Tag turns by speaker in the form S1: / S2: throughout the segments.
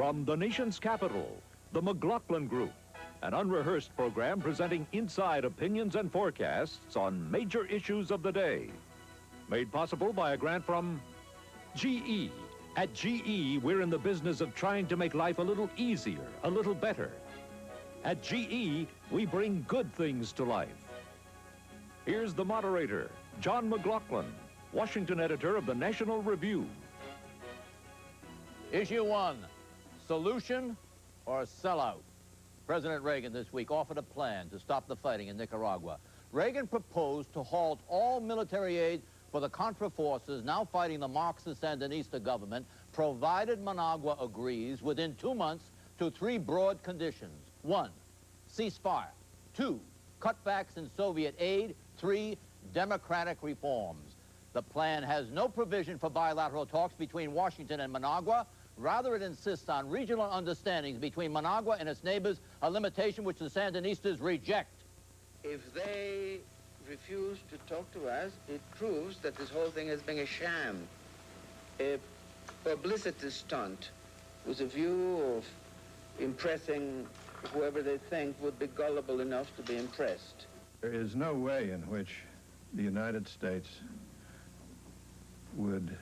S1: From the nation's capital, the McLaughlin Group, an unrehearsed program presenting inside opinions and forecasts on major issues of the day. Made possible by a grant from GE. At GE, we're in the business of trying to make life a little easier, a little better. At GE, we bring good things to life. Here's the moderator, John McLaughlin, Washington editor of the National Review.
S2: Issue 1, solution or sellout? President Reagan this week offered a plan to stop the fighting in Nicaragua. Reagan proposed to halt all military aid for the Contra forces now fighting the Marxist-Sandinista government, provided Managua agrees within 2 months to 3 broad conditions. 1, ceasefire. 2, cutbacks in Soviet aid. 3, democratic reforms. The plan has no provision for bilateral talks between Washington and Managua. Rather, it insists on regional understandings between Managua and its neighbors, a limitation which the Sandinistas reject.
S3: If they refuse to talk to us, it proves that this whole thing has been a sham, a publicity stunt with a view of impressing whoever they think would be gullible enough to be impressed.
S4: There is no way in which the United States would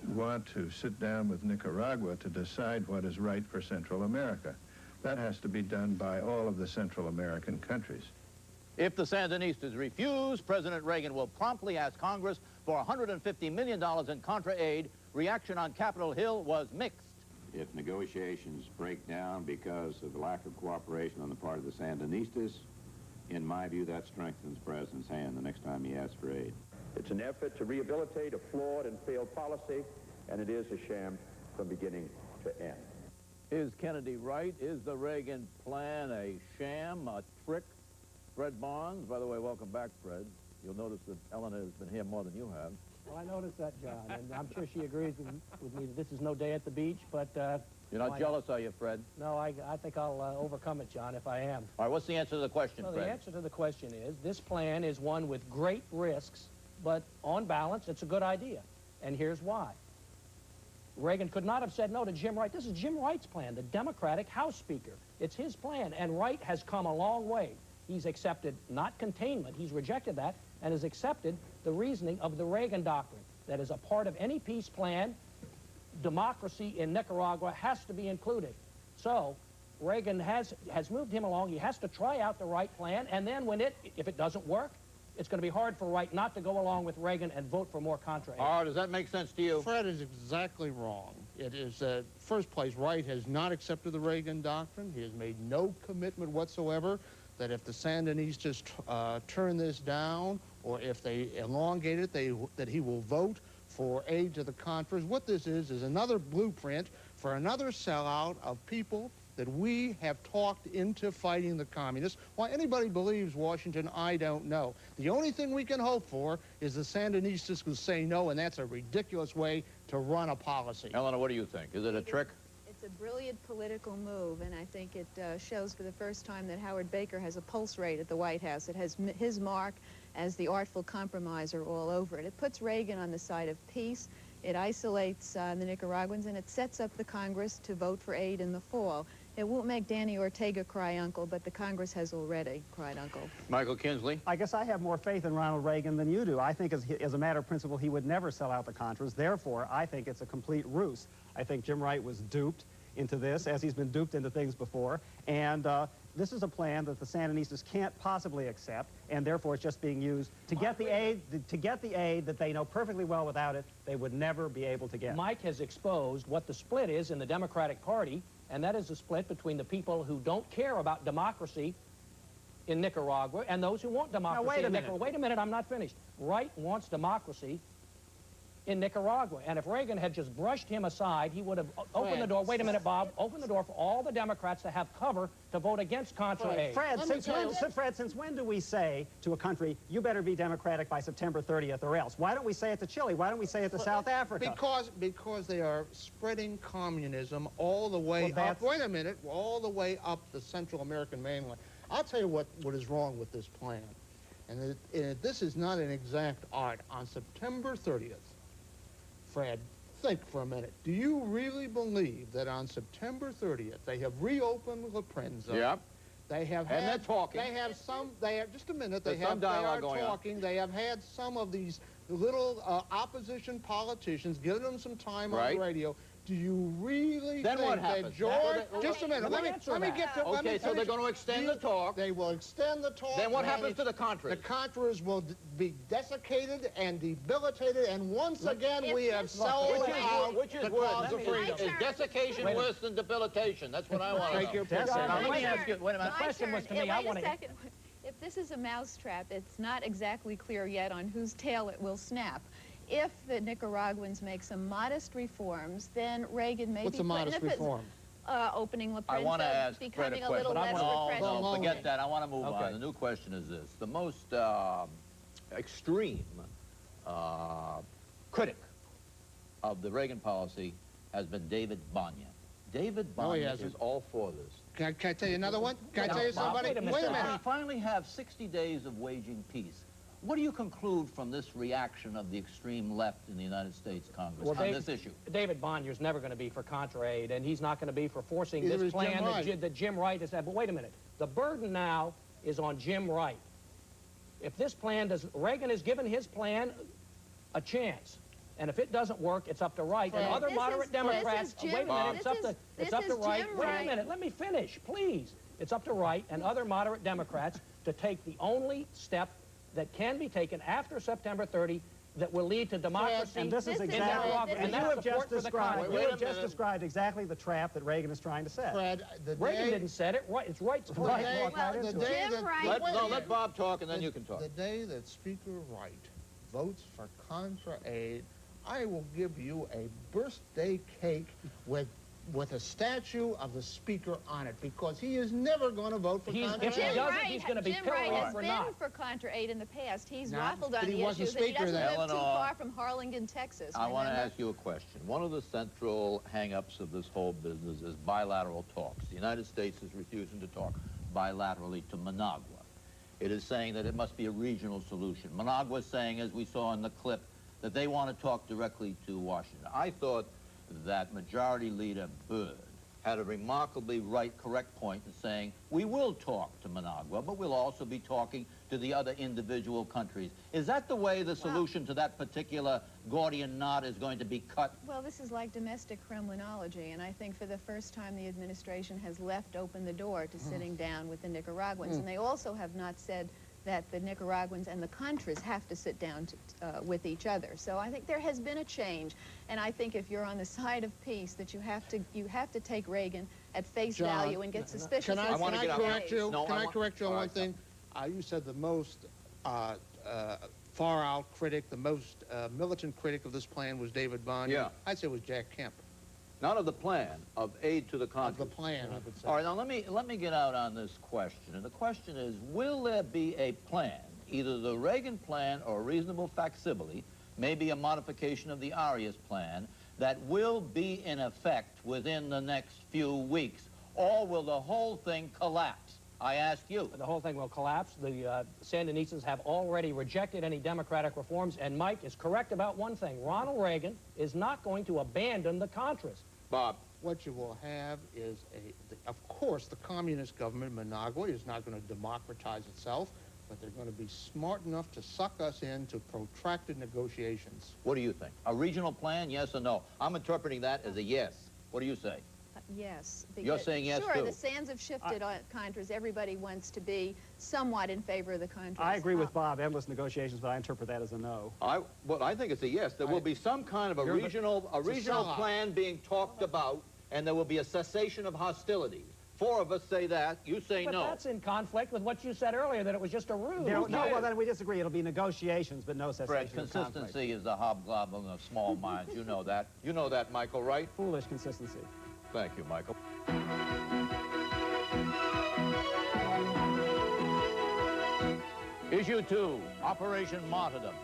S4: want to sit down with Nicaragua to decide what is right for Central America. That has to be done by all of the Central American countries.
S2: If the Sandinistas refuse, President Reagan will promptly ask Congress for $150 million in Contra aid. Reaction on Capitol Hill was mixed.
S5: If negotiations break down because of the lack of cooperation on the part of the Sandinistas, in my view, that strengthens the President's hand the next time he asks for aid.
S6: It's an effort to rehabilitate a flawed and failed policy, and it is a sham from beginning to end.
S2: Is Kennedy right? Is the Reagan plan a sham, a trick? Fred Barnes, by the way, welcome back, Fred. You'll notice that Eleanor has been here more than you have.
S7: Well, I noticed that, John, and I'm sure she agrees with me that this is no day at the beach, but...
S2: You're not jealous, are you, Fred?
S7: No, I think I'll overcome it, John, if I am.
S2: All right, what's the answer to the question,
S7: Well,
S2: Fred?
S7: the answer to the question is, this plan is one with great risks, but on balance, it's a good idea. And here's why. Reagan could not have said no to Jim Wright. This is Jim Wright's plan, the Democratic House Speaker. It's his plan, and Wright has come a long way. He's accepted not containment, he's rejected that, and has accepted the reasoning of the Reagan doctrine, that as a part of any peace plan, democracy in Nicaragua has to be included. So Reagan has moved him along. He has to try out the Wright plan, and then if it doesn't work, it's going to be hard for Wright not to go along with Reagan and vote for more Contra aid.
S2: Does that make sense to you?
S8: Fred is exactly wrong. It is, first place, Wright has not accepted the Reagan doctrine. He has made no commitment whatsoever that if the Sandinistas turn this down, or if they elongate it, that he will vote for aid to the Contras. What this is another blueprint for another sellout of people that we have talked into fighting the communists. Why anybody believes Washington, I don't know. The only thing we can hope for is the Sandinistas will say no, and that's a ridiculous way to run a policy.
S2: Eleanor, what do you think? Is it a trick?
S9: It's a brilliant political move, and I think it shows for the first time that Howard Baker has a pulse rate at the White House. It has his mark as the artful compromiser all over it. It puts Reagan on the side of peace. It isolates the Nicaraguans, and it sets up the Congress to vote for aid in the fall. It won't make Danny Ortega cry uncle, but the Congress has already cried uncle.
S2: Michael Kinsley?
S10: I guess I have more faith in Ronald Reagan than you do. I think as a matter of principle, he would never sell out the Contras. Therefore, I think it's a complete ruse. I think Jim Wright was duped into this, as he's been duped into things before. And this is a plan that the Sandinistas can't possibly accept, and therefore it's just being used to get the aid that they know perfectly well without it they would never be able to get.
S7: Mike has exposed what the split is in the Democratic Party, and that is a split between the people who don't care about democracy in Nicaragua and those who want democracy in Nicaragua. Wait a minute, I'm not finished. Wright wants democracy in Nicaragua, and if Reagan had just brushed him aside, he would have opened the door. Wait a minute, Bob. Opened the door for all the Democrats to have cover to vote against Contra aid.
S10: Fred, since when do we say to a country, you better be Democratic by September 30th or else? Why don't we say it to Chile? Why don't we say it to South Africa?
S8: Because they are spreading communism all the way up. Wait a minute, all the way up the Central American mainland. I'll tell you what is wrong with this plan. And this is not an exact art. On September 30th, Fred, think for a minute. Do you really believe that on September 30th they have reopened La Prensa?
S2: Yep.
S8: They have
S2: And
S8: had,
S2: they're talking.
S8: They have some. They have just a minute.
S2: There's some dialogue going on.
S8: talking. They have had some of these little opposition politicians, giving them some time on
S2: Right.
S8: the radio. Do you really
S2: Then
S8: think
S2: what
S8: that
S2: happens?
S8: George?
S2: Well,
S8: Just a minute. Let me get to. let me
S2: Okay, so they're
S8: finish.
S2: going to extend the talk.
S8: They will extend the talk.
S2: Then what
S8: and
S2: happens to the Contras?
S8: The Contras will be desiccated and debilitated, and once again we have sold out
S2: Which is
S8: the
S2: worse?
S8: cause of freedom.
S2: Is desiccation worse than debilitation? That's what I want to know.
S8: Take your pick.
S7: Now, let me ask you, wait a minute, the
S9: My
S7: question was to
S9: turn.
S7: me, I
S9: Wait
S7: want
S9: a
S7: to...
S9: second. If this is a mousetrap, it's not exactly clear yet on whose tail it will snap. If the Nicaraguans make some modest reforms, then Reagan may
S8: What's
S9: be
S8: a modest reform?
S9: Opening La
S2: I want to
S9: Prensa,
S2: ask Fred
S9: becoming
S2: a
S9: a
S2: question.
S9: little less repressive.
S2: No, forget that. I want to move
S7: Okay.
S2: on. The new question is this. The most extreme critic of the Reagan policy has been David Banya. David Banya is all for this.
S8: Can I tell you another one? Can I tell you
S7: Bob,
S8: somebody?
S7: wait a minute.
S8: Wait a
S2: We
S8: minute.
S2: finally have 60 days of waging peace. What do you conclude from this reaction of the extreme left in the United States Congress on this issue?
S7: David Bonyer's never going to be for Contra aid, and he's not going to be for forcing
S8: Neither
S7: this
S8: is Jim
S7: plan
S8: Wright.
S7: that Jim Wright has had. But wait a minute. The burden now is on Jim Wright. If this plan does... Reagan has given his plan a chance. And if it doesn't work, it's up to Wright. And other moderate Democrats...
S9: This is
S7: wait a minute. It's up to Wright.
S9: Jim
S7: Wait a
S9: Wright.
S7: minute. Let me finish, please. It's up to Wright and other moderate Democrats to take the only step that can be taken after September 30 that will lead to democracy.
S10: And this is
S7: in
S10: exactly,
S7: Nicaragua,
S10: and
S7: and
S10: you
S7: that's
S10: have
S7: support
S10: just
S7: for the
S10: described,
S7: Congress.
S10: you
S2: Wait a
S10: have just
S2: minute.
S10: described exactly the trap that Reagan is trying to set.
S8: Fred, the
S7: Reagan
S8: day,
S7: didn't set it. Right, it's Wright's
S8: the
S7: plan.
S8: day,
S7: Walk right
S8: the
S7: into
S8: day
S7: it.
S8: that,
S9: Wright.
S8: wait a
S2: Let
S8: minute.
S2: Bob talk, and then you can talk.
S8: The day that Speaker Wright votes for Contra aid, I will give you a birthday cake with a statue of the Speaker on it, because he is never going to vote for Contra
S7: if he
S8: aid.
S7: doesn't, he's going to be
S9: Jim Wright
S7: pillored
S9: has
S7: for
S9: been
S7: not.
S9: for Contra aid in the past. He's
S8: Not-
S9: waffled
S8: but
S9: on
S8: he
S9: the
S8: wasn't
S9: issues, and he
S8: Speaker
S9: doesn't
S8: then.
S9: live too
S2: Eleanor,
S9: far from Harlingen, Texas.
S2: I want to
S9: remember?
S2: ask you a question. One of the central hang-ups of this whole business is bilateral talks. The United States is refusing to talk bilaterally to Managua. It is saying that it must be a regional solution. Managua is saying, as we saw in the clip, that they want to talk directly to Washington. I thought that Majority Leader Byrd had a remarkably correct point in saying, we will talk to Managua, but we'll also be talking to the other individual countries. Is that the way the solution to that particular Gordian knot is going to be cut?
S9: Well, this is like domestic Kremlinology, and I think for the first time the administration has left open the door to sitting down with the Nicaraguans, and they also have not said that the Nicaraguans and the Contras have to sit down with each other. So I think there has been a change, and I think if you're on the side of peace, that you have to take Reagan at face
S8: John,
S9: value and get suspicious.
S8: Can I,
S9: as
S8: can
S9: to
S8: I
S9: his
S8: correct
S9: ways.
S8: you?
S2: No,
S8: Can
S2: I
S8: I
S2: want-
S8: correct you on
S2: all
S8: one
S2: right,
S8: thing? You said the most far-out critic, the most militant critic of this plan was David Bond.
S2: Yeah.
S8: I'd say it was Jack Kemp.
S2: Not of the plan, of aid to the Contras.
S8: Of the plan, I would say.
S2: All right, now let me get out on this question. And the question is, will there be a plan, either the Reagan plan or a reasonable facsimile, maybe a modification of the Arias plan, that will be in effect within the next few weeks? Or will the whole thing collapse? I ask you.
S7: The whole thing will collapse. The Sandinistas have already rejected any democratic reforms, and Mike is correct about one thing. Ronald Reagan is not going to abandon the Contras.
S2: Bob.
S8: What you will have is, of course, the communist government in Managua is not going to democratize itself, but they're going to be smart enough to suck us into protracted negotiations.
S2: What do you think? A regional plan, yes or no? I'm interpreting that as a yes. What do you say?
S9: Yes.
S2: You're saying yes,
S9: sure,
S2: too.
S9: the sands have shifted on Contras. Everybody wants to be somewhat in favor of the Contras.
S10: I agree with Bob, endless negotiations, but I interpret that as a no.
S2: Well, I think it's a yes. There will be some kind of a regional plan being talked about, and there will be a cessation of hostilities. Four of us say that. You say
S7: But
S2: no.
S7: that's in conflict with what you said earlier, that it was just a ruse.
S10: No, well, then we disagree. It'll be negotiations, but no cessation
S2: Fred,
S10: of conflict.
S2: consistency is the hobgoblin of small minds. You know that. You know that, Michael, right?
S10: Foolish consistency.
S2: Thank you, Michael. Issue 2, Operation Martyrdom.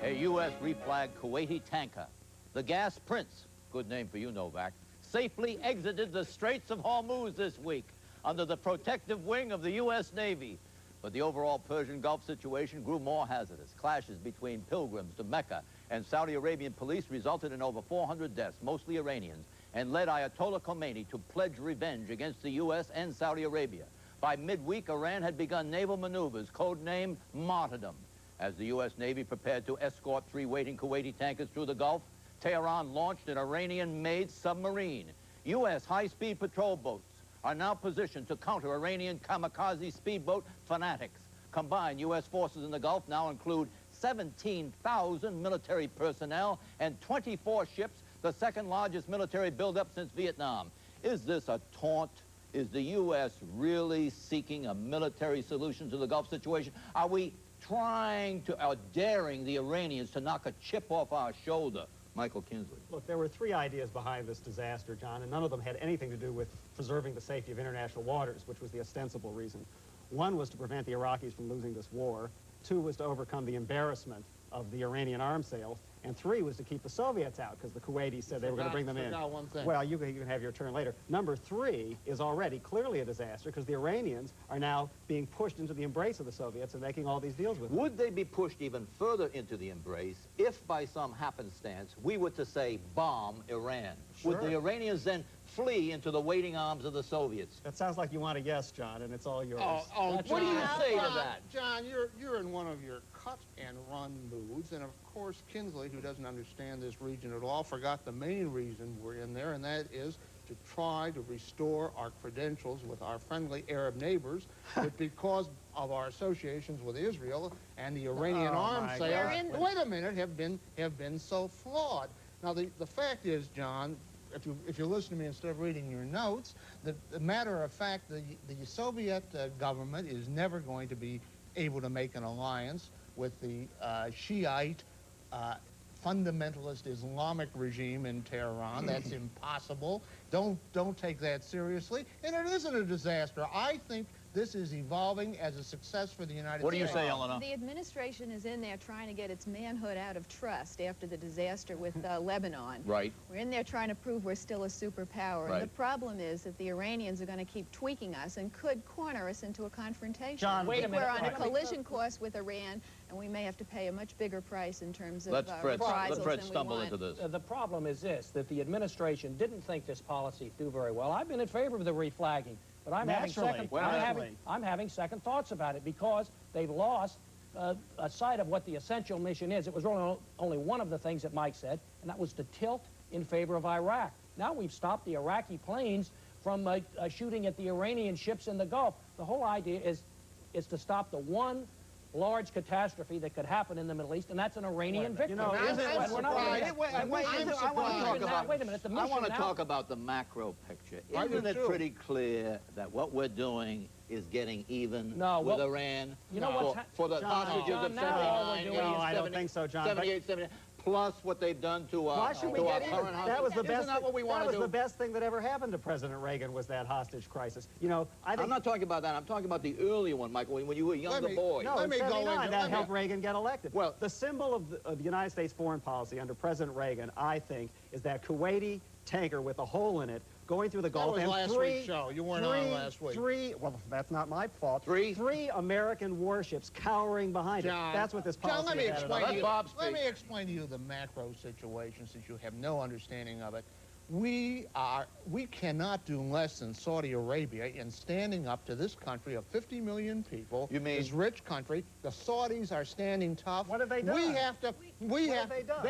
S2: A U.S. reflagged Kuwaiti tanker, the Gas Prince, good name for you, Novak, safely exited the Straits of Hormuz this week under the protective wing of the U.S. Navy. But the overall Persian Gulf situation grew more hazardous. Clashes between pilgrims to Mecca and Saudi Arabian police resulted in over 400 deaths, mostly Iranians, and led Ayatollah Khomeini to pledge revenge against the U.S. and Saudi Arabia. By midweek, Iran had begun naval maneuvers, codenamed Martyrdom. As the U.S. Navy prepared to escort 3 waiting Kuwaiti tankers through the Gulf, Tehran launched an Iranian-made submarine. U.S. high-speed patrol boats are now positioned to counter Iranian kamikaze speedboat fanatics. Combined U.S. forces in the Gulf now include 17,000 military personnel and 24 ships, the second largest military buildup since Vietnam. Is this a taunt? Is the U.S. really seeking a military solution to the Gulf situation? Are we trying to, or daring the Iranians to knock a chip off our shoulder? Michael Kinsley.
S10: Look, there were 3 ideas behind this disaster, John, and none of them had anything to do with preserving the safety of international waters, which was the ostensible reason. 1 was to prevent the Iraqis from losing this war. 2 was to overcome the embarrassment of the Iranian arms sales. And 3 was to keep the Soviets out, because the Kuwaitis said they were going to bring them in.
S8: One thing.
S10: Well, you can have your turn later. Number 3 is already clearly a disaster, because the Iranians are now being pushed into the embrace of the Soviets and making all these deals with them.
S2: Would they be pushed even further into the embrace if, by some happenstance, we were to say bomb Iran?
S10: Sure.
S2: Would the Iranians then flee into the waiting arms of the Soviets?
S10: That sounds like you want a yes, John, and it's all yours.
S2: What do you say to that?
S8: John, you're in one of your cut-and-run moods, and of course Kinsley, who doesn't understand this region at all, forgot the main reason we're in there, and that is to try to restore our credentials with our friendly Arab neighbors, but because of our associations with Israel and the Iranian arms sales, wait a minute, have been so flawed. Now, the fact is, John, if you listen to me instead of reading your notes, the matter of fact, the Soviet government is never going to be able to make an alliance with the Shiite fundamentalist Islamic regime in Tehran. That's impossible. Don't take that seriously. And it isn't a disaster. I think this is evolving as a success for the United States.
S2: What do you say, Eleanor?
S9: The administration is in there trying to get its manhood out of trust after the disaster with Lebanon.
S2: Right.
S9: We're in there trying to prove we're still a superpower.
S2: Right.
S9: And the problem is that the Iranians are going to keep tweaking us and could corner us into a confrontation.
S7: John, wait a minute.
S9: We're on a collision course with Iran, and we may have to pay a much bigger price in terms of
S2: Let Fred
S9: reprisals
S2: stumble
S9: than we
S2: into
S9: want.
S2: this.
S7: The problem is this, that the administration didn't think this policy through very well. I've been in favor of the reflagging, but I'm having second thoughts about it, because they've lost a sight of what the essential mission is. It was only one of the things that Mike said, and that was to tilt in favor of Iraq. Now we've stopped the Iraqi planes from shooting at the Iranian ships in the Gulf. The whole idea is to stop the one large catastrophe that could happen in the Middle East, and that's an Iranian victory.
S10: You know,
S7: Wait a minute. The mission
S2: I want to
S7: now,
S2: talk about the macro picture. Isn't it pretty clear that what we're doing is getting even with Iran?
S7: You know what's
S2: for the hostages of 79,
S10: I don't think so, John.
S2: 78, 79, plus what they've done to
S10: Why should we
S2: our
S10: get
S2: current
S10: even?
S2: hostages.
S10: That was the best.
S2: Isn't that what we want to do?
S10: That was the best thing that ever happened to President Reagan, was that hostage crisis. You know, I think.
S2: I'm not talking about that. I'm talking about the earlier one, Michael, when you were a younger boy.
S10: No, in '79, that helped Reagan get elected. Well, the symbol of the United States foreign policy under President Reagan, I think, is that Kuwaiti tanker with a hole in it going through the Gulf.
S8: That was last week's show. You weren't on last week.
S10: Well, that's not my fault. Three American warships cowering behind it. That's what this policy is.
S8: John, let me explain to you the macro situation, since you have no understanding of it. We cannot do less than Saudi Arabia in standing up to this country of 50 million people. You mean this rich country? The Saudis are standing tough.
S10: What have they done?
S8: We have to.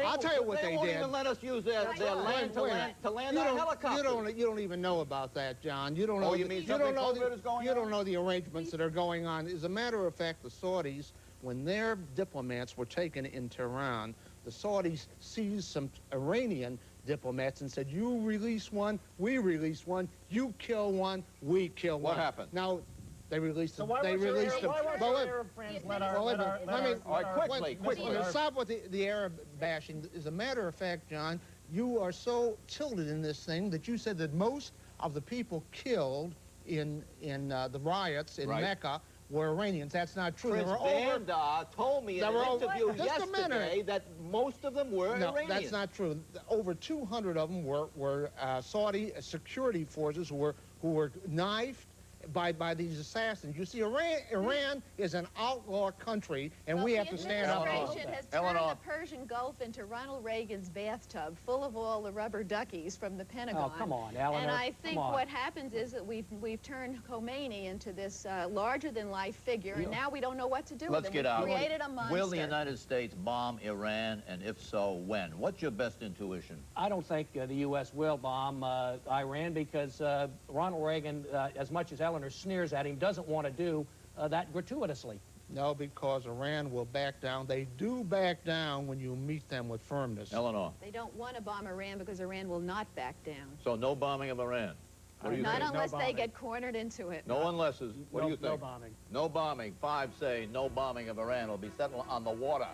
S8: I'll tell you what they did.
S2: They won't even let us use their land to land our helicopters.
S8: You don't even know about that, John. You don't know.
S2: You
S8: don't know the arrangements that are going on. As a matter of fact, the Saudis, when their diplomats were taken in Tehran, the Saudis seized some Iranian diplomats and said, you release one, we release one, you kill one, we kill one.
S2: What happened?
S8: Now, they released them.
S10: Why won't your Arab friends let
S8: quickly. Stop with the Arab bashing. As a matter of fact, John, you are so tilted in this thing that you said that most of the people killed in the riots in Mecca were Iranians. That's not true.
S2: Prince Bandar told me in an interview yesterday that most of them were Iranians.
S8: No, that's not true. Over 200 of them were Saudi security forces who were knifed, by these assassins. You see, Iran is an outlaw country, and we have to stand up.
S9: The administration has turned the Persian Gulf into Ronald Reagan's bathtub, full of all the rubber duckies from the Pentagon.
S7: Oh, come on, Eleanor.
S9: And I think what happens is that we've turned Khomeini into this larger-than-life figure, and now we don't know what to do with him.
S2: Let's get out.
S9: We've created a monster.
S2: Will the United States bomb Iran, and if so, when? What's your best intuition?
S7: I don't think the U.S. will bomb Iran because Ronald Reagan, as much as Eleanor sneers at him, doesn't want to do that gratuitously.
S8: No, because Iran will back down. They do back down when you meet them with firmness.
S2: Eleanor.
S9: They don't want to bomb Iran because Iran will not back down.
S2: So no bombing of Iran? What do you
S9: Not
S2: think?
S9: unless they get cornered into it.
S2: No unlesses. What do you think?
S7: No bombing.
S2: No bombing. 5 say no bombing of Iran. Will be settled on the water.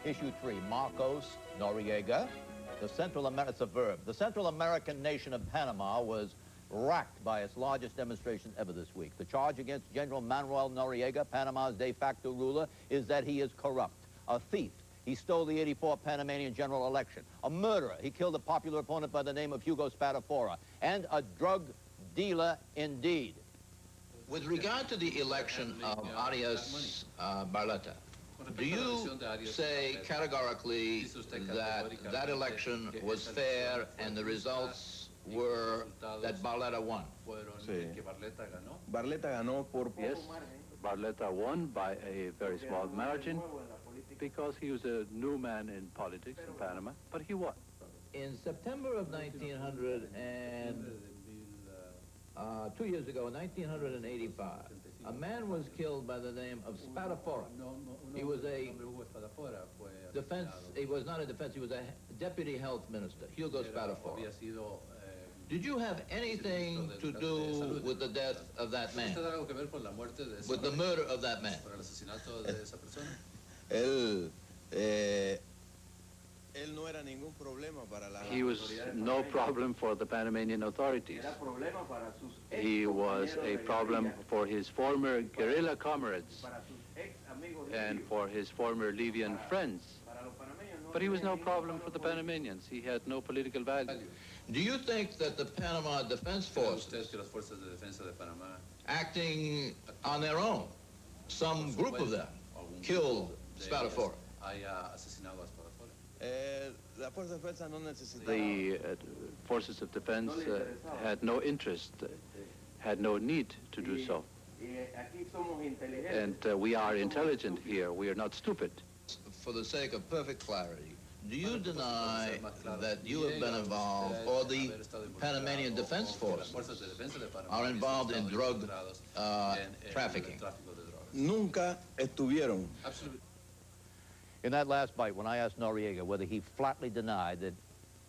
S2: Issue 3, Marcos, Noriega. It's a verb. The Central American nation of Panama was racked by its largest demonstration ever this week. The charge against General Manuel Noriega, Panama's de facto ruler, is that he is corrupt, a thief. He stole the '84 Panamanian general election, a murderer. He killed a popular opponent by the name of Hugo Spadafora, and a drug dealer indeed. With regard to the election of Arias Barletta, do you say categorically that that election was fair and the results were that Barletta won?
S11: Sí. Barletta ganó por... Yes, Barletta won by a very small margin because he was a new man in politics in Panama, but he won.
S2: In September of 1900 and 2 years ago, 1985, a man was killed by the name of Spadafora. He was a defense, he was not a defense, he was a deputy health minister, Hugo Spadafora. Did you have anything to do with the death of that man? With the murder of that man?
S11: He was no problem for the Panamanian authorities. He was a problem for his former guerrilla comrades and for his former Libyan friends. But he was no problem for the Panamanians. He had no political value.
S2: Do you think that the Panama Defense Forces, acting on their own, some group of them, killed Spadafora?
S11: The forces of defense had no interest, had no need to do so. And we are intelligent here. We are not stupid.
S2: For the sake of perfect clarity, do you deny that you have been involved, or the Panamanian Defense Force are involved in drug trafficking?
S12: Nunca estuvieron.
S2: In that last bite, when I asked Noriega whether he flatly denied that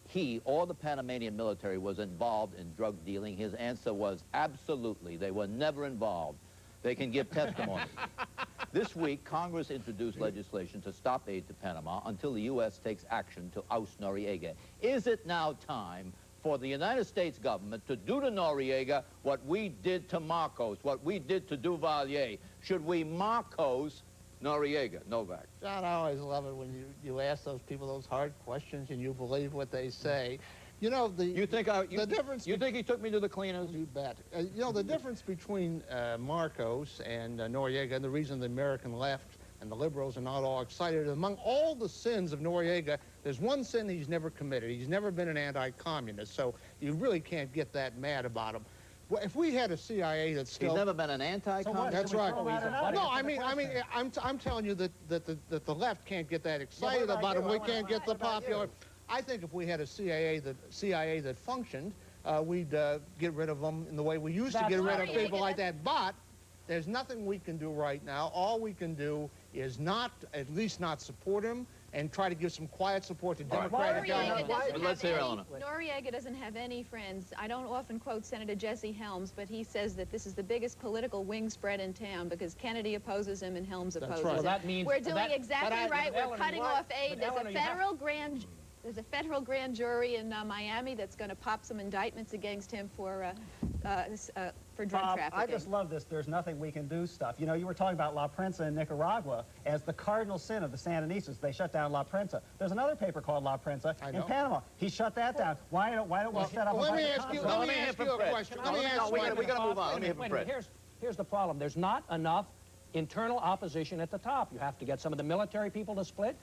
S2: he or the Panamanian military was involved in drug dealing, his answer was absolutely. They were never involved. They can give testimony. This week, Congress introduced legislation to stop aid to Panama until the U.S. takes action to oust Noriega. Is it now time for the United States government to do to Noriega what we did to Marcos, what we did to Duvalier? Should we Marcos Noriega? Novak.
S8: John, I always love it when you ask those people those hard questions and you believe what they say. You know, the difference...
S2: You think he took me to the cleaners?
S8: You bet. You know, the difference between Marcos and Noriega, and the reason the American left and the liberals are not all excited, among all the sins of Noriega, there's one sin he's never committed. He's never been an anti-communist, so you really can't get that mad about him. Well, if we had a CIA that's still...
S2: He's never been an anti-communist?
S8: That's right. No, I'm telling you that the left can't get that excited about him. We can't get the popular... I think if we had a CIA that functioned, we'd get rid of them in the way we used to get rid of people like that. But there's nothing we can do right now. All we can do is at least not support him and try to give some quiet support to Democratic government.
S2: Let's hear Eleanor.
S9: Noriega doesn't have any friends. I don't often quote Senator Jesse Helms, but he says that this is the biggest political wing spread in town because Kennedy opposes him and Helms opposes him.
S7: Well, that means
S9: we're doing exactly right. We're cutting off aid. There's a federal grand There's a federal grand jury in Miami that's going to pop some indictments against him for drug trafficking.
S10: I just love this "there's nothing we can do" stuff. You know, you were talking about La Prensa in Nicaragua as the cardinal sin of the Sandinistas. They shut down La Prensa. There's another paper called La Prensa in Panama. He shut that down. Why don't we set up a bunch of consuls?
S2: Let me ask you a question. We got to move on. Let me hear from Fred.
S7: Here's the problem. There's not enough internal opposition at the top. You have to get some of the military people to split,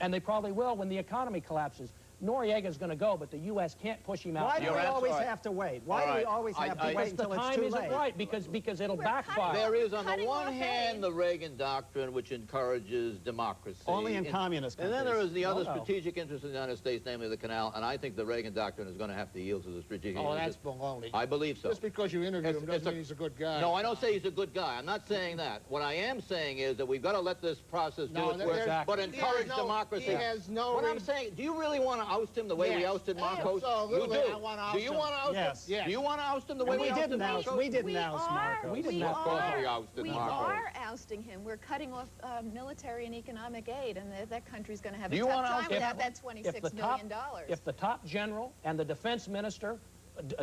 S7: and they probably will when the economy collapses. Noriega's going to go, but the U.S. can't push him out.
S10: Why do we always have to wait? Why do we always have to wait until it's too late?
S7: The time isn't right, because it'll backfire.
S2: There is, on the one hand, the Reagan doctrine, which encourages democracy.
S10: Only in communist countries.
S2: And then there is the other strategic interest in the United States, namely the canal, and I think the Reagan doctrine is going to have to yield to the strategic interest.
S8: Oh, that's baloney.
S2: I believe so.
S8: Just because you interviewed him doesn't mean he's a good guy.
S2: No, I don't say he's a good guy. I'm not saying that. What I am saying is that we've got to let this process do its work, but encourage democracy.
S8: He has no...
S2: What I'm saying, do you really want to oust him the way we ousted Marcos?
S8: Absolutely.
S2: You do. Do you want to oust him?
S10: Yes.
S2: Do you want to oust him the way we ousted Marcos?
S10: We didn't oust Marcos.
S9: We
S2: ousted Marcos.
S9: are ousting him. We're cutting off military and economic aid, and that country's going to have
S7: Do
S9: a
S7: you
S9: tough
S7: wanna
S9: time
S7: oust
S9: without
S7: him?
S9: that $26 million.
S7: If the top general and the defense minister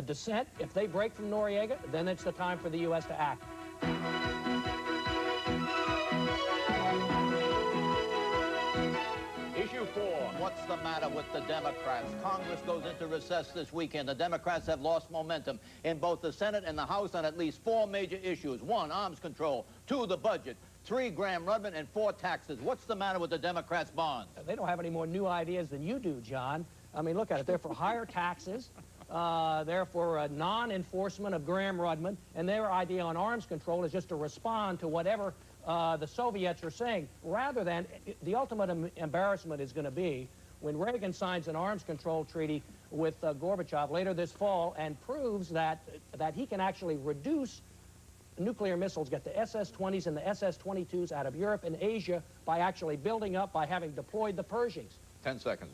S7: dissent, if they break from Noriega, then it's the time for the U.S. to act.
S2: Issue 4, what's the matter with the Democrats? Congress goes into recess this weekend. The Democrats have lost momentum in both the Senate and the House on at least 4 major issues. 1, arms control. 2, the budget. 3, Graham-Rudman, and 4, taxes. What's the matter with the Democrats' bonds?
S7: They don't have any more new ideas than you do, John. I mean, look at it. They're for higher taxes. They're for non-enforcement of Graham-Rudman. And their idea on arms control is just to respond to whatever the Soviets are saying, rather than the ultimate embarrassment is going to be when Reagan signs an arms control treaty with Gorbachev later this fall and proves that he can actually reduce nuclear missiles, get the SS-20s and the SS-22s out of Europe and Asia by actually building up, by having deployed the Pershings.
S2: 10 seconds.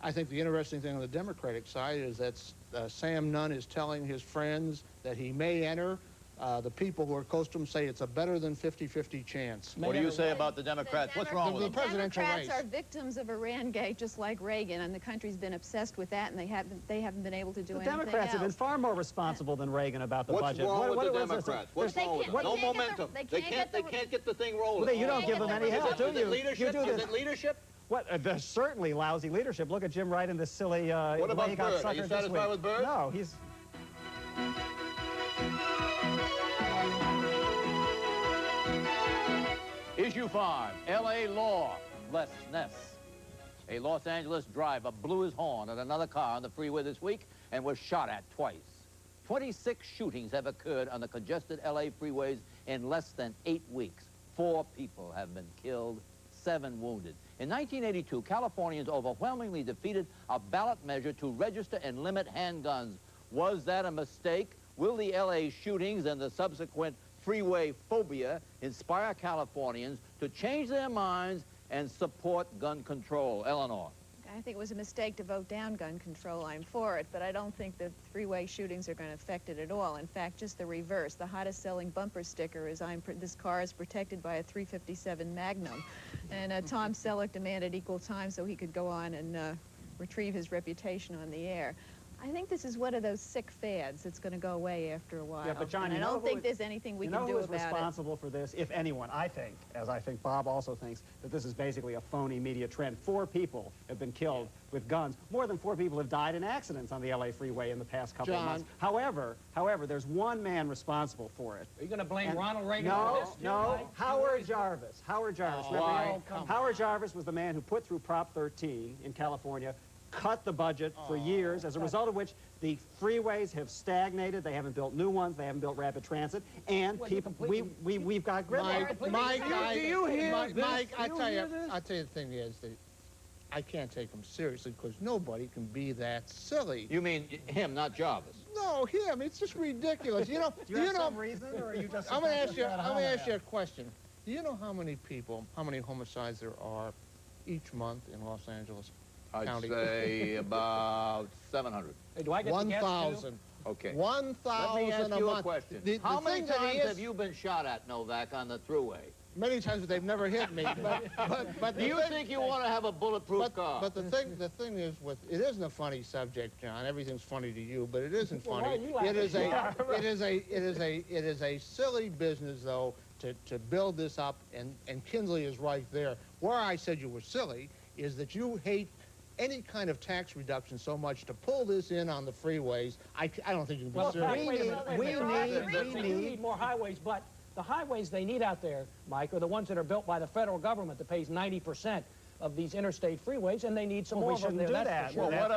S8: I think the interesting thing on the Democratic side is that Sam Nunn is telling his friends that he may enter. The people who are close to him say it's a better than 50-50 chance.
S2: What do you say about the Democrats? What's wrong with them?
S8: The presidential race.
S9: Democrats are victims of Iran-Gate, just like Reagan, and the country's been obsessed with that, and they haven't been able to do anything else.
S10: The Democrats have been far more responsible than Reagan about the budget.
S2: What's wrong with the Democrats? What's wrong with them? No momentum. They can't get the thing rolling.
S10: Well, you don't give them any help, do you?
S2: Is it leadership? Is it leadership?
S10: What? There's certainly lousy leadership. Look at Jim Wright in this silly
S2: what about
S10: way he got
S2: Byrd?
S10: suckered
S2: Are you
S10: this
S2: satisfied
S10: week.
S2: with Byrd?
S10: No, he's...
S2: Issue 5, L.A. lawlessness. A Los Angeles driver blew his horn at another car on the freeway this week and was shot at twice. 26 shootings have occurred on the congested L.A. freeways in less than 8 weeks. 4 people have been killed, 7 wounded. In 1982, Californians overwhelmingly defeated a ballot measure to register and limit handguns. Was that a mistake? Will the L.A. shootings and the subsequent freeway phobia inspire Californians to change their minds and support gun control? Eleanor.
S9: I think it was a mistake to vote down gun control. I'm for it, but I don't think that freeway shootings are going to affect it at all. In fact, just the reverse. The hottest selling bumper sticker is this car is protected by a .357 Magnum. And Tom Selleck demanded equal time so he could go on and retrieve his reputation on the air. I think this is one of those sick fads that's going to go away after a while.
S10: Yeah, but John,
S9: and I don't think there's anything we can do about it.
S10: You know who's responsible for this, if anyone? I think, as I think Bob also thinks, that this is basically a phony media trend. 4 people have been killed with guns. More than 4 people have died in accidents on the LA freeway in the past couple of months. However, there's one man responsible for it.
S7: Are you going to blame Ronald Reagan for this?
S10: No, Howard Jarvis. Howard Jarvis. Howard Jarvis was the man who put through Prop 13 in California, cut the budget for years, as a result of which the freeways have stagnated. They haven't built new ones. They haven't built rapid transit. And people, we've got gridlock.
S8: Mike, I tell you the thing is that I can't take him seriously because nobody can be that silly.
S2: You mean him, not Jarvis?
S8: No, him. It's just ridiculous. You know.
S10: Do you have some reason, or are you just?
S8: I'm going to ask you a question. Do you know how many homicides there are each month in Los Angeles?
S2: I'd say about 700.
S7: Hey, do I get
S8: 1,000.
S2: Okay.
S8: 1,000 a month.
S2: Let me ask you a question. How many times have you been shot at, Novak, on the thruway?
S8: Many times, but they've never hit me. But
S2: Do you think you want to have a bulletproof car?
S8: But the thing is, it isn't a funny subject, John. Everything's funny to you, but it isn't
S7: Well,
S8: funny.
S7: why are you laughing?
S8: It is a silly business, though, to build this up. And Kinsley is right there. Where I said you were silly is that you hate any kind of tax reduction so much to pull this in on the freeways. I don't think you can be
S7: Well,
S8: serious.
S7: we need more highways, but the highways they need out there, Mike, are the ones that are built by the federal government that pays 90% of these interstate freeways, and they need some more of them there. That's for sure.
S2: Well,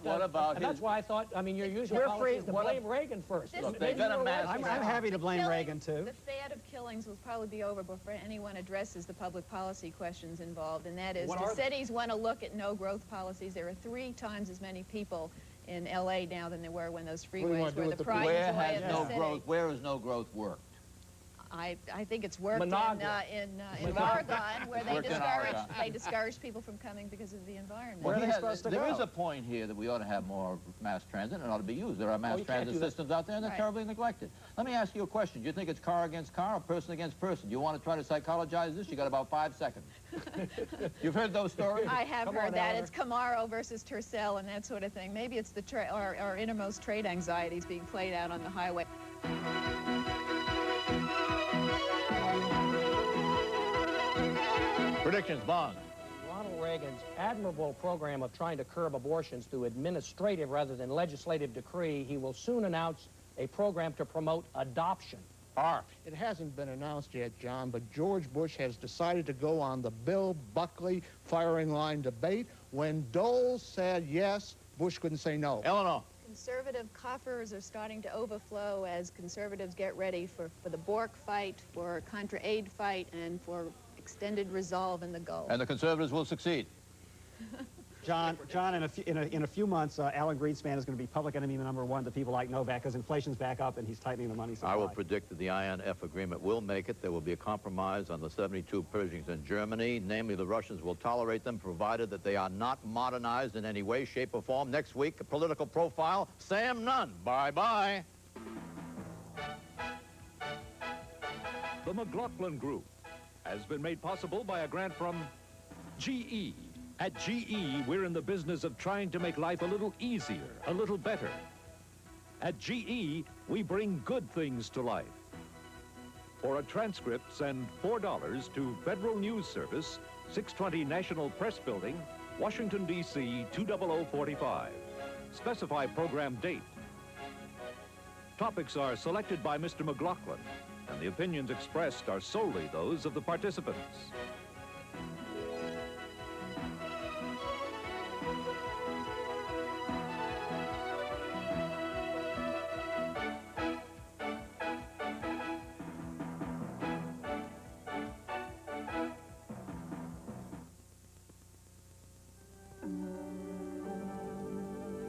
S2: what about
S7: and that's why I thought, I mean, your usual policy is to blame Reagan first.
S2: Look, they got a massive...
S10: I'm happy to blame Reagan, too.
S9: The fad of killings will probably be over before anyone addresses the public policy questions involved, and that is, do cities want to look at no-growth policies? There are 3 times as many people in L.A. now than there were when those freeways were the pride and joy of the city.
S2: Where has no growth worked?
S9: I think it's worked in Oregon, where they discourage people from coming because of the environment.
S2: Well, there is a point here that we ought to have more mass transit, and it ought to be used. There are mass transit systems out there, and they're terribly neglected. Let me ask you a question. Do you think it's car against car or person against person? Do you want to try to psychologize this? You got about 5 seconds. You've heard those stories?
S9: I have heard that. It's Camaro versus Tercel and that sort of thing. Maybe it's the our innermost trade anxieties being played out on the highway.
S2: Predictions, Bond.
S7: Ronald Reagan's admirable program of trying to curb abortions through administrative rather than legislative decree, he will soon announce a program to promote adoption.
S8: It hasn't been announced yet, John, but George Bush has decided to go on the Bill Buckley firing line debate. When Dole said yes, Bush couldn't say no.
S2: Eleanor.
S9: Conservative coffers are starting to overflow as conservatives get ready for the Bork fight, for Contra aid fight, and for extended resolve in the Gulf.
S2: And the conservatives will succeed.
S10: John, in a few months, Alan Greenspan is going to be public enemy #1 to people like Novak because inflation's back up and he's tightening the money supply.
S2: I will predict that the INF agreement will make it. There will be a compromise on the 72 Pershings in Germany. Namely, the Russians will tolerate them, provided that they are not modernized in any way, shape, or form. Next week, a political profile, Sam Nunn. Bye-bye.
S1: The McLaughlin Group has been made possible by a grant from GE. At GE, we're in the business of trying to make life a little easier, a little better. At GE, we bring good things to life. For a transcript, send $4 to Federal News Service, 620 National Press Building, Washington, D.C. 20045. Specify program date. Topics are selected by Mr. McLaughlin, and the opinions expressed are solely those of the participants.